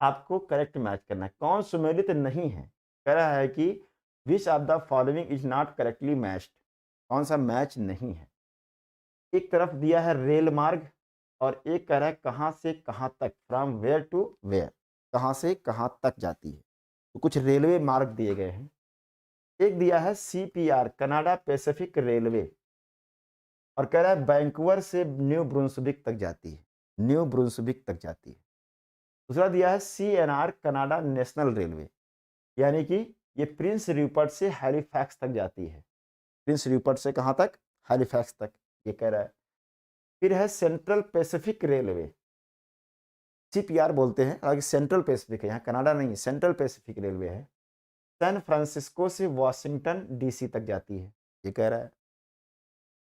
आपको correct match करना है, कौन सुमेलित नहीं है। कह रहा है कि which of the following is not correctly matched, कौन सा मैच नहीं है। एक तरफ दिया है रेल मार्ग और एक कह रहा है कहाँ से कहाँ तक, फ्रॉम वेयर टू वेयर, कहाँ से कहाँ तक जाती है। तो कुछ रेलवे मार्ग दिए गए हैं। एक दिया है CPR, कनाडा पैसिफिक रेलवे, और कह रहा है वैंकूवर से न्यू ब्रुंसविक तक जाती है, न्यू ब्रुंसविक तक जाती है। दूसरा दिया है CNR, कनाडा नेशनल रेलवे, यानी कि ये प्रिंस रूपर्ट से हैलिफैक्स तक जाती है। प्रिंस रूपर्ट से कहाँ तक? हैलिफैक्स तक, ये कह रहा है। फिर है सेंट्रल पैसिफिक रेलवे, CPR बोलते हैं, हालांकि सेंट्रल पैसिफिक है, यहाँ कनाडा नहीं है, सेंट्रल पैसिफिक रेलवे है। San Francisco Washington DC तक जाती है, ये कह रहा है।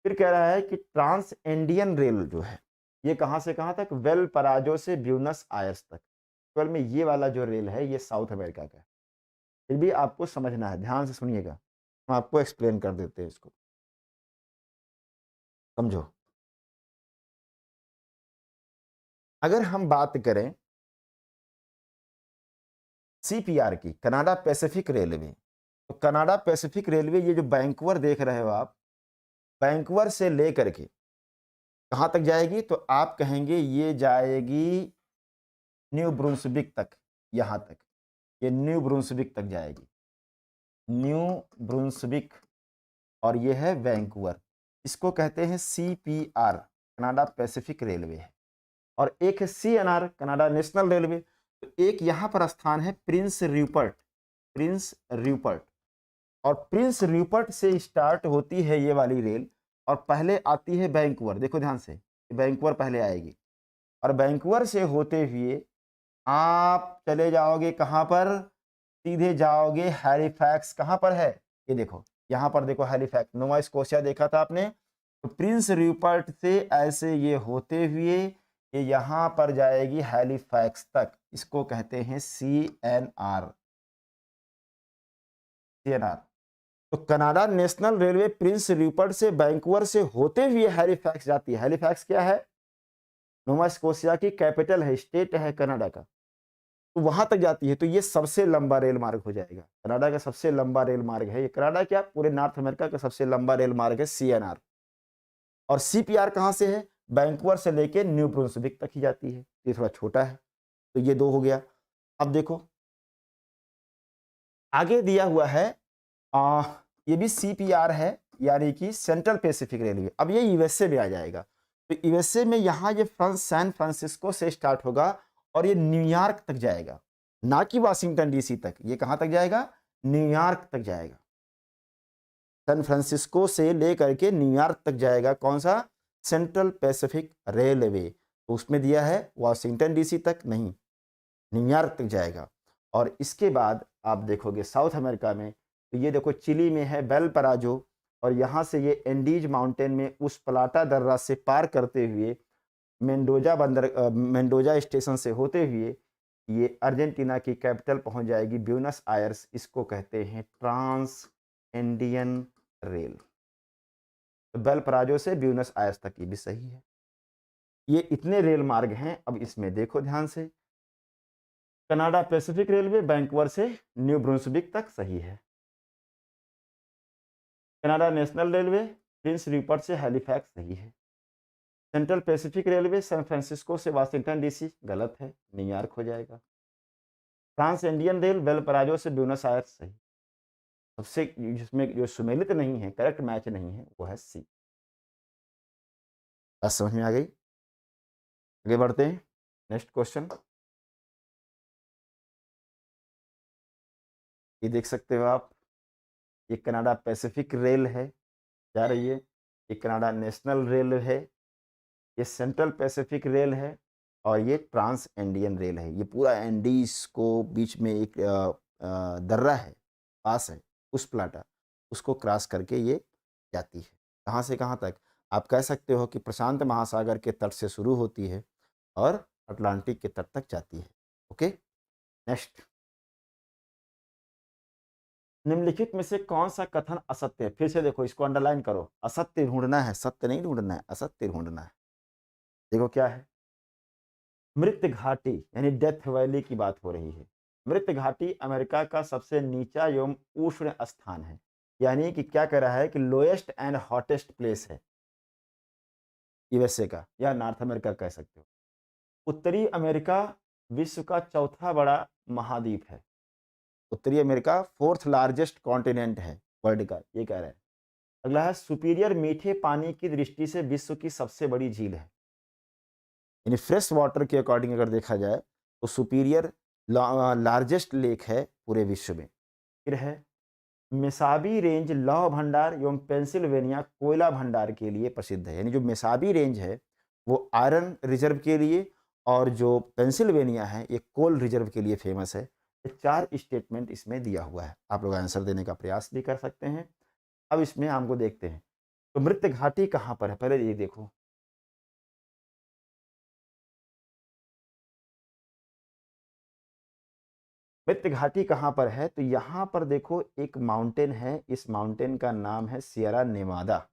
फिर कह रहा है कि ट्रांस इंडियन रेल जो है, ये कहाँ से कहाँ तक? वेल पराजो से ब्यूनस आयर्स तक। केवल में ये वाला जो रेल है ये साउथ अमेरिका का है। फिर भी आपको समझना है, ध्यान से सुनिएगा, हम आपको एक्सप्लेन कर देते हैं इसको, समझो। अगर हम बात करें CPR की, कनाडा पैसिफिक रेलवे, तो कनाडा पैसिफिक रेलवे ये जो वैंकूवर देख रहे हो आप, वैंकूवर से लेकर के कहाँ तक जाएगी? तो आप कहेंगे ये जाएगी न्यू ब्रुंसविक तक, यहाँ तक, ये न्यू ब्रुंसविक तक जाएगी, न्यू ब्रुंसविक, और ये है वैंकूवर। इसको कहते हैं CPR, कनाडा पैसिफिक रेलवे है। और एक है CNR, कनाडा नेशनल रेलवे। तो एक यहाँ पर स्थान है प्रिंस रूपर्ट, प्रिंस रूपर्ट, और प्रिंस रूपर्ट से स्टार्ट होती है ये वाली रेल और पहले आती है वैंकूवर। देखो ध्यान से, वैंकूवर पहले आएगी और वैंकूवर से होते हुए आप चले जाओगे कहाँ पर? सीधे जाओगे हैलिफैक्स। कहाँ पर है? ये देखो, यहाँ पर देखो हैलिफैक्स, नोवा स्कोशिया देखा था आपने। तो प्रिंस रूपर्ट से ऐसे ये होते हुए ये यहाँ पर जाएगी हैलिफैक्स तक, इसको कहते हैं CNR, CNR। तो Canada National Railway Prince Rupert से वैंकूवर से होते हुए हैलिफैक्स जाती है। हैलिफैक्स क्या है? नोवा स्कोशिया की कैपिटल है, स्टेट है कनाडा का। तो वहां तक जाती है। तो ये सबसे लंबा रेल मार्ग हो जाएगा, कनाडा का सबसे लंबा रेल मार्ग है ये। कनाडा क्या, पूरे नॉर्थ अमेरिका का सबसे लंबा रेल मार्ग है CNR। और CPR कहां से है? वैंकूवर से लेके न्यू ब्रुंसविक तक ही जाती है, ये थोड़ा छोटा है। तो ये दो हो गया। अब देखो आगे दिया हुआ है, ये भी CPR है, यानी कि सेंट्रल पैसिफिक रेलवे। अब ये USA में आ जाएगा। तो USA में यहाँ ये सैन फ्रांसिस्को से स्टार्ट होगा और ये न्यूयॉर्क तक जाएगा, ना कि वाशिंगटन DC तक। ये कहाँ तक जाएगा? न्यूयॉर्क तक जाएगा। सैन फ्रांसिस्को से लेकर के न्यूयॉर्क तक जाएगा। कौन सा? Central Pacific railway. तो उसमें दिया है वाशिंगटन DC तक नहीं, न्यूयॉर्क तक जाएगा। और इसके बाद आप देखोगे साउथ अमेरिका में, तो ये देखो चिली में है वेलपराजो, और यहाँ से ये एंडीज माउंटेन में उस प्लाटा दर्रा से पार करते हुए मेंडोजा स्टेशन से होते हुए ये अर्जेंटीना की कैपिटल पहुंच जाएगी ब्यूनस आयर्स। इसको कहते हैं ट्रांस इंडियन रेल। तो वेलपराजो से ब्यूनस आयर्स तक, ये भी सही है। ये इतने रेल मार्ग हैं। अब इसमें देखो ध्यान से, कनाडा पैसिफिक रेलवे वैंकूवर से न्यू ब्रुंसविक तक सही है। Canada National Railway Prince Rupert से हैलिफैक्स सही है। Central Pacific Railway San Francisco Washington DC गलत है, न्यूयॉर्क हो जाएगा। ट्रांस इंडियन रेल वेलपराजो से ब्यूनस आयर्स सही। सबसे जिसमें जो सुमेलित नहीं है, करेक्ट मैच नहीं है, वो है C। बात समझ में आ गई? आगे बढ़ते हैं, नेक्स्ट क्वेश्चन। ये देख सकते हो आप, ये कनाडा पैसिफिक रेल है, जा रही है। ये कनाडा नेशनल रेल है, ये सेंट्रल पैसिफिक रेल है, और ये ट्रांस इंडियन रेल है। ये पूरा एंडीज को बीच में एक दर्रा है, पास है, उस प्लाटा, उसको क्रॉस करके ये जाती है। कहाँ से कहाँ तक? आप कह सकते हो कि प्रशांत महासागर के तट से शुरू होती है और अटलांटिक के तट तक जाती है। Okay, next. निम्नलिखित में से कौन सा कथन असत्य है? फिर से देखो, इसको अंडरलाइन करो। असत्य ढूंढना है, सत्य नहीं ढूंढना है, असत्य ढूंढना है। देखो क्या है, मृत घाटी यानी डेथ वैली की बात हो रही है। मृत घाटी अमेरिका का सबसे नीचा एवं उष्ण स्थान है, यानी कि क्या कह रहा है कि लोएस्ट एंड हॉटेस्ट प्लेस है यूएसए का, या नॉर्थ अमेरिका कह सकते हो। उत्तरी अमेरिका विश्व का चौथा बड़ा महाद्वीप है। उत्तरी अमेरिका फोर्थ लार्जेस्ट कॉन्टिनेंट है वर्ल्ड का, ये कह रहे हैं। अगला है सुपीरियर मीठे पानी की दृष्टि से विश्व की सबसे बड़ी झील है, यानी फ्रेश वाटर के अकॉर्डिंग अगर देखा जाए तो सुपीरियर लार्जेस्ट लेक है पूरे विश्व में। फिर है मेसाबी रेंज लौह भंडार एवं पेंसिल्वेनिया कोयला भंडार के लिए प्रसिद्ध है, यानी जो मेसाबी रेंज है वो आयरन रिजर्व के लिए, और जो पेंसिल्वेनिया है ये कोल रिजर्व के लिए फेमस है। ये 4 स्टेटमेंट इसमें दिया हुआ है, आप लोग आंसर देने का प्रयास भी कर सकते हैं। अब इसमें हमको देखते हैं, तो मृत घाटी कहाँ पर है, पहले ये देखो। मृत घाटी कहाँ पर है, तो यहाँ पर देखो एक माउंटेन है, इस माउंटेन का नाम है सियरा नेवादा,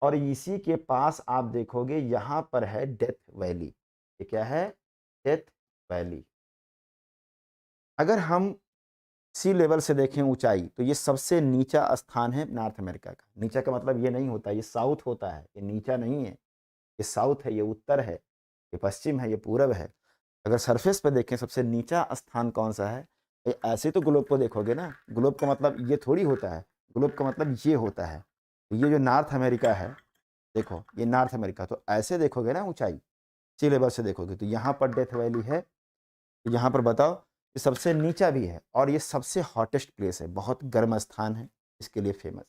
और इसी के पास आप देखोगे यहाँ पर है डेथ वैली। ये क्या है? Death valley. अगर हम सी लेवल से देखें ऊंचाई, तो ये सबसे नीचा स्थान है नॉर्थ अमेरिका का। नीचा का मतलब ये नहीं होता ये साउथ होता है, ये नीचा नहीं है, ये साउथ है, ये उत्तर है, ये पश्चिम है, ये पूरब है। अगर सरफेस पे देखें सबसे नीचा स्थान कौन सा है, ऐसे तो ग्लोब को देखोगे ना, ग्लोब का मतलब ये थोड़ी होता है, ग्लोब का मतलब ये होता है। तो ये जो नॉर्थ अमेरिका है, देखो ये नॉर्थ अमेरिका, तो ऐसे देखोगे ना ऊंचाई, सी लेवल से देखोगे, तो यहाँ पर डेथ वैली है। तो यहाँ पर बताओ, ये सबसे नीचा भी है और ये सबसे हॉटेस्ट प्लेस है, बहुत गर्म स्थान है, इसके लिए फेमस है।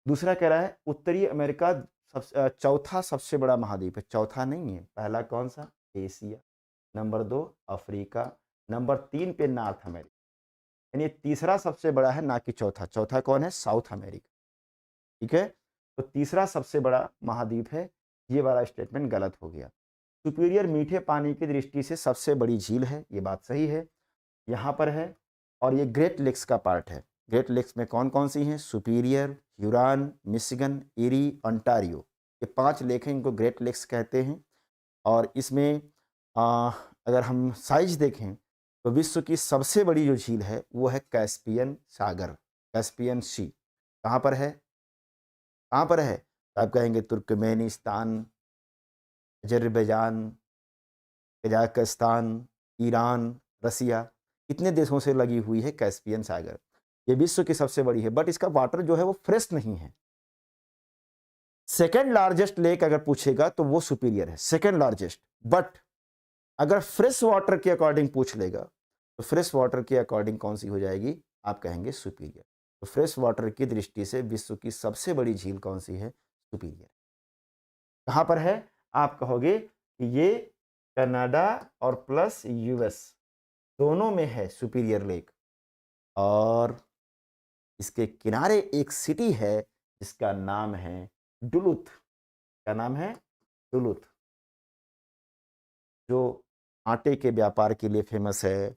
दूसरा कह रहा है उत्तरी अमेरिका चौथा सबसे बड़ा महाद्वीप है। चौथा नहीं है, पहला कौन सा? एशिया, नंबर 2 अफ्रीका, नंबर 3 पे नॉर्थ अमेरिका, यानी तीसरा सबसे बड़ा है, ना कि चौथा। चौथा कौन है? South America. ठीक है, तो तीसरा सबसे बड़ा महाद्वीप है, ये वाला स्टेटमेंट गलत हो गया। सुपीरियर मीठे पानी की दृष्टि से सबसे बड़ी झील है, ये बात सही है, यहाँ पर है, और ये ग्रेट लेक्स का पार्ट है। ग्रेट लेक्स में कौन कौन सी हैं? सुपीरियर, ह्यूरॉन, मिशिगन, एरी, ओंटारियो, ये 5 लेक हैं, इनको ग्रेट लेक्स कहते हैं। और इसमें अगर हम साइज देखें तो विश्व की सबसे बड़ी जो झील है वो है कैस्पियन सागर, कैस्पियन सी। कहाँ पर है? कहाँ पर है? तो आप कहेंगे तुर्कमेनिस्तान, अजरबैजान, कजाकिस्तान, ईरान, रसिया, इतने देशों से लगी हुई है कैस्पियन सागर। ये विश्व की सबसे बड़ी है, बट इसका वाटर जो है वो फ्रेश नहीं है। सेकेंड लार्जेस्ट लेक अगर पूछेगा तो वो सुपीरियर है, सेकेंड लार्जेस्ट। बट अगर फ्रेश वाटर के अकॉर्डिंग पूछ लेगा तो फ्रेश वाटर के अकॉर्डिंग कौन सी हो जाएगी? आप कहेंगे सुपीरियर। तो फ्रेश वाटर की दृष्टि से विश्व की सबसे बड़ी झील कौन सी है? सुपीरियर। कहाँ पर है? आप कहोगे कि ये कनाडा और प्लस यूएस दोनों में है सुपीरियर लेक, और इसके किनारे एक सिटी है जिसका नाम है डुलुथ। क्या नाम है? डुलुथ, जो आटे के व्यापार के लिए फेमस है।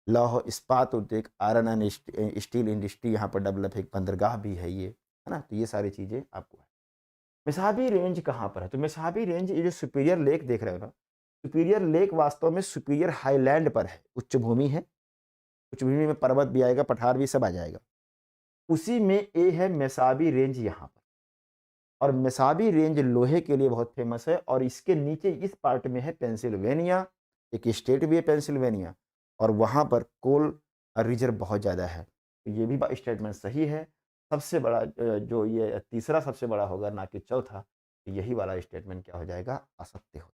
लौह इस्पात उद्योग, आयरन एंड स्टील इंडस्ट्री यहाँ पर डेवलप है, एक बंदरगाह भी है ये, है ना। तो ये सारी चीज़ें आपको है। मेसाबी रेंज कहाँ पर है? तो मेसाबी रेंज, ये जो सुपीरियर लेक देख रहे हो ना, सुपीरियर लेक वास्तव में सुपीरियर हाईलैंड पर है, उच्च भूमि है। उच्च भूमि में पर्वत भी आएगा, पठार भी, सब आ जाएगा। उसी में ए है मेसाबी रेंज यहाँ पर, और मेसाबी रेंज लोहे के लिए बहुत फेमस है, और इसके नीचे इस पार्ट में है पेंसिल्वेनिया, एक स्टेट भी है पेंसिल्वेनिया, और वहाँ पर कोल रिजर्व बहुत ज़्यादा है। तो ये भी स्टेटमेंट सही है। सबसे बड़ा जो ये तीसरा सबसे बड़ा होगा, ना कि चौथा, तो यही वाला स्टेटमेंट क्या हो जाएगा? असत्य हो